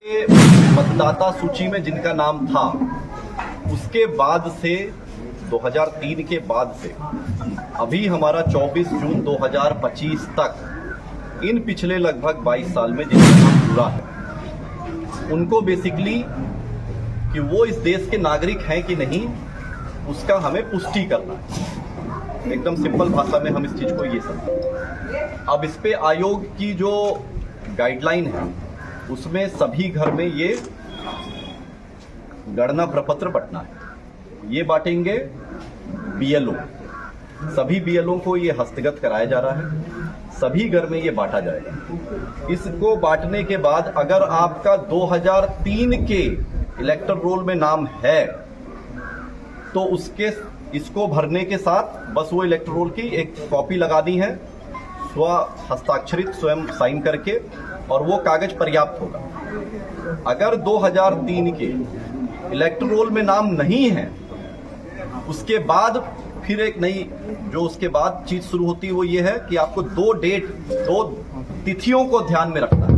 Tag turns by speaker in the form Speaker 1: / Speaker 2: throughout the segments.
Speaker 1: मतदाता सूची में जिनका नाम था उसके बाद से 2003 के बाद से अभी हमारा 24 जून 2025 तक इन पिछले लगभग 22 साल में जिनका नाम पूरा है उनको बेसिकली कि वो इस देश के नागरिक हैं कि नहीं उसका हमें पुष्टि करना है। एकदम सिंपल भाषा में हम इस चीज को ये समझें। अब इस पे आयोग की जो गाइडलाइन है उसमें सभी घर में ये गणना प्रपत्र बंटना है। ये बांटेंगे बीएलओ, सभी बीएलओ को ये हस्तगत कराया जा रहा है, सभी घर में ये बांटा जाएगा। इसको बांटने के बाद अगर आपका 2003 के इलेक्टर रोल में नाम है तो इसको भरने के साथ बस वो इलेक्टर रोल की एक कॉपी लगा दी है स्व हस्ताक्षरित स्वयं साइन करके, और वो कागज पर्याप्त होगा। अगर 2003 के इलेक्टर रोल में नाम नहीं है उसके बाद फिर एक नई जो उसके बाद चीज शुरू होती है वो ये है कि आपको दो तिथियों को ध्यान में रखना है।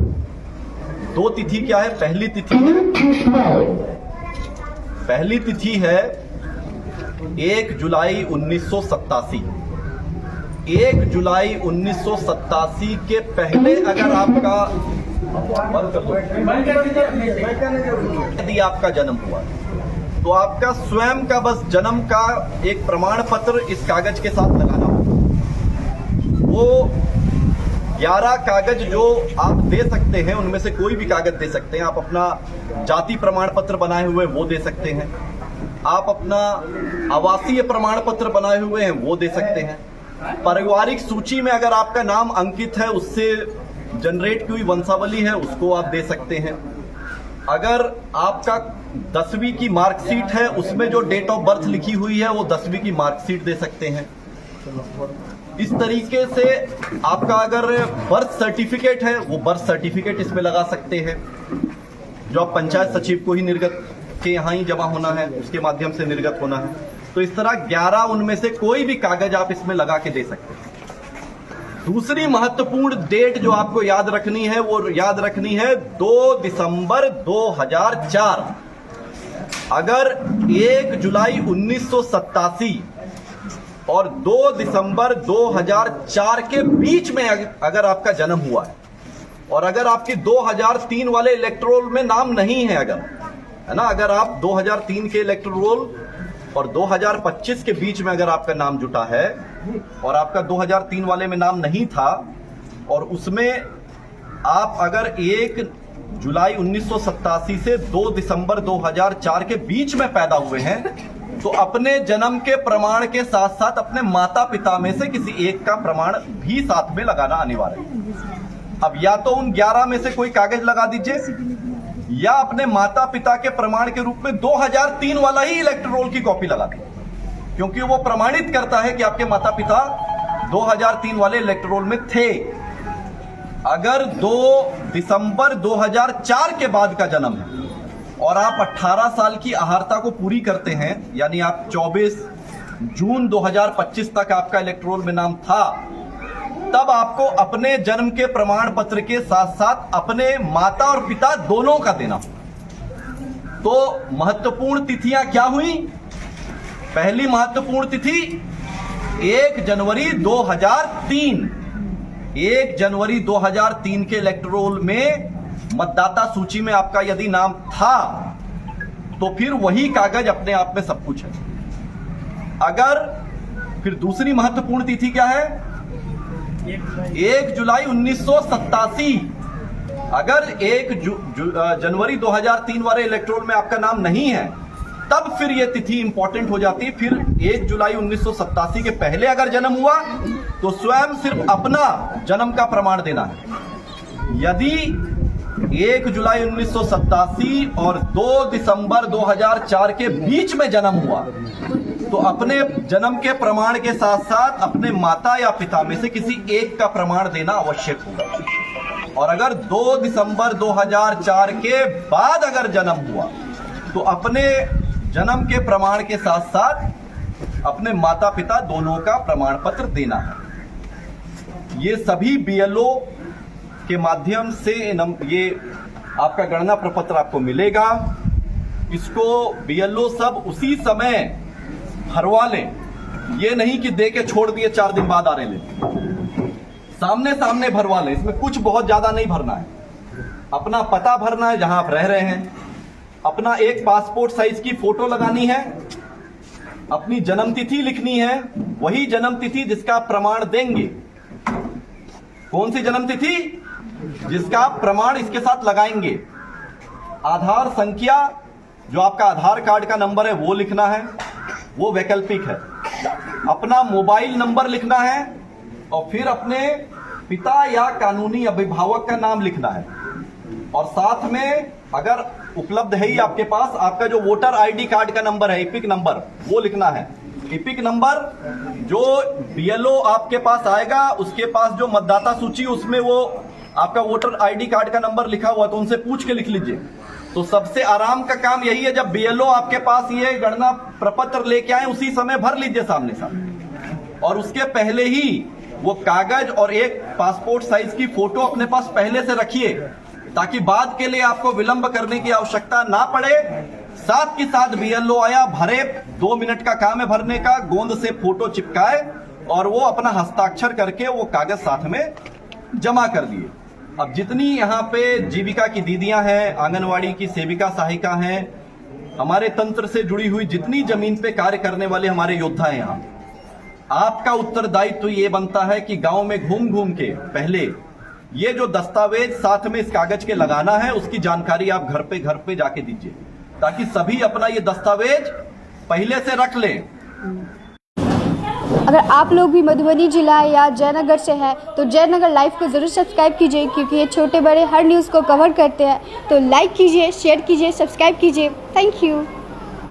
Speaker 1: दो तिथि क्या है? पहली तिथि है 1 जुलाई 1987। 1 जुलाई 1987 के पहले अगर आपका यदि आपका जन्म हुआ तो आपका स्वयं का बस जन्म का एक प्रमाण पत्र इस कागज के साथ लगाना होगा। वो 11 कागज जो आप दे सकते हैं उनमें से कोई भी कागज दे सकते हैं। आप अपना जाति प्रमाण पत्र बनाए हुए वो दे सकते हैं, आप अपना आवासीय प्रमाण पत्र बनाए हुए हैं वो दे सकते हैं, पारिवारिक सूची में अगर आपका नाम अंकित है उससे जनरेट की हुई वंशावली है उसको आप दे सकते हैं। अगर आपका 10वीं की मार्कशीट है उसमें जो डेट ऑफ बर्थ लिखी हुई है वो 10वीं की मार्कशीट दे सकते हैं। इस तरीके से आपका अगर बर्थ सर्टिफिकेट है वो बर्थ सर्टिफिकेट इसमें लगा सकते हैं, जो आप पंचायत सचिव को ही निर्गत के यहाँ ही जमा होना है उसके माध्यम से निर्गत होना है। तो इस तरह 11 उनमें से कोई भी कागज आप इसमें लगा के दे सकते हैं। दूसरी महत्वपूर्ण डेट जो आपको याद रखनी है वो याद रखनी है 2 दिसंबर 2004। अगर 1 जुलाई 1987 और 2 दिसंबर 2004 के बीच में अगर आपका जन्म हुआ है और अगर आपकी 2003 वाले इलेक्टोरल में नाम नहीं है, अगर है ना, अगर आप 2003 के इलेक्टोरल रोल और 2025 के बीच में अगर आपका नाम जुटा है और आपका 2003 वाले में नाम नहीं था और उसमें आप अगर 1 जुलाई 1987 से 2 दिसंबर 2004 के बीच में पैदा हुए हैं तो अपने जन्म के प्रमाण के साथ साथ अपने माता पिता में से किसी एक का प्रमाण भी साथ में लगाना अनिवार्य है। अब या तो उन 11 में से कोई कागज लगा दीजिए या अपने माता पिता के प्रमाण के रूप में 2003 वाला ही इलेक्टर रोल की कॉपी लगा दें, क्योंकि वो प्रमाणित करता है कि आपके माता पिता 2003 वाले इलेक्टर रोल में थे। अगर 2 दिसंबर 2004 के बाद का जन्म है और आप 18 साल की अहार्ता को पूरी करते हैं, यानी आप 24 जून 2025 तक आपका इलेक्टर रोल में नाम था, तब आपको अपने जन्म के प्रमाण पत्र के साथ साथ अपने माता और पिता दोनों का देना। तो महत्वपूर्ण तिथियां क्या हुई? पहली महत्वपूर्ण तिथि 1 जनवरी 2003। 1 जनवरी 2003 के इलेक्टर रोल में मतदाता सूची में आपका यदि नाम था तो फिर वही कागज अपने आप में सब कुछ है। अगर फिर दूसरी महत्वपूर्ण तिथि क्या है? 1 जुलाई 1987। अगर 1 जनवरी 2003 वाले इलेक्टोरल में आपका नाम नहीं है तब फिर यह तिथि इंपॉर्टेंट हो जाती है। फिर 1 जुलाई 1987 के पहले अगर जन्म हुआ तो स्वयं सिर्फ अपना जन्म का प्रमाण देना है। यदि 1 जुलाई 1987 और 2 दिसंबर 2004 के बीच में जन्म हुआ तो अपने जन्म के प्रमाण के साथ साथ अपने माता या पिता में से किसी एक का प्रमाण देना आवश्यक होगा। और अगर 2 दिसंबर 2004 के बाद अगर जन्म हुआ तो अपने जन्म के प्रमाण के साथ साथ अपने माता पिता दोनों का प्रमाण पत्र देना है। ये सभी बीएलओ के माध्यम से ये आपका गणना प्रपत्र आपको मिलेगा। इसको बीएलओ सब उसी समय भरवा लें, ये नहीं कि दे के छोड़ दिए 4 दिन बाद आ रहे ले, सामने सामने भरवा लें। इसमें कुछ बहुत ज्यादा नहीं भरना है, अपना पता भरना है जहां आप रह रहे हैं, अपना एक पासपोर्ट साइज की फोटो लगानी है, अपनी जन्म तिथि लिखनी है, वही जन्म तिथि जिसका प्रमाण देंगे। कौन सी जन्म तिथि? जिसका प्रमाण इसके साथ लगाएंगे। आधार संख्या, जो आपका आधार कार्ड का नंबर है वो लिखना है, वो वैकल्पिक है। अपना मोबाइल नंबर लिखना है और फिर अपने पिता या कानूनी अभिभावक का नाम लिखना है। और साथ में अगर उपलब्ध है ही आपके पास, आपका जो वोटर आईडी कार्ड का नंबर है, इपिक नंबर, वो लिखना है। इपिक नंबर जो बीएलओ आपके पास आएगा, उसके पास जो मतदाता सूची उसमें वो आपका वोटर आईडी कार्ड का नंबर लिखा हुआ, तो उनसे पूछ के लिख लीजिए। तो सबसे आराम का काम यही है, जब बीएलओ आपके पास ये गणना प्रपत्र लेके आए उसी समय भर लीजिए सामने सामने। और उसके पहले ही वो कागज और एक पासपोर्ट साइज की फोटो अपने पास पहले से रखिए, ताकि बाद के लिए आपको विलंब करने की आवश्यकता ना पड़े। साथ के साथ बीएलओ आया, भरे, 2 मिनट का काम है भरने का, गोंद से फोटो चिपकाए और वो अपना हस्ताक्षर करके वो कागज साथ में जमा कर दिए। अब जितनी यहाँ पे जीविका की दीदियां हैं, आंगनवाड़ी की सेविका सहायिका हैं, हमारे तंत्र से जुड़ी हुई जितनी जमीन पे कार्य करने वाले हमारे योद्धा हैं, यहाँ आपका उत्तरदायित्व तो ये बनता है कि गांव में घूम घूम के पहले ये जो दस्तावेज साथ में इस कागज के लगाना है, उसकी जानकारी आप घर पे जाके दीजिए, ताकि सभी अपना ये दस्तावेज पहले से रख लें।
Speaker 2: अगर आप लोग भी मधुबनी जिला या जयनगर से हैं तो जयनगर लाइव को ज़रूर सब्सक्राइब कीजिए, क्योंकि ये छोटे बड़े हर न्यूज़ को कवर करते हैं। तो लाइक कीजिए, शेयर कीजिए, सब्सक्राइब कीजिए। Thank you.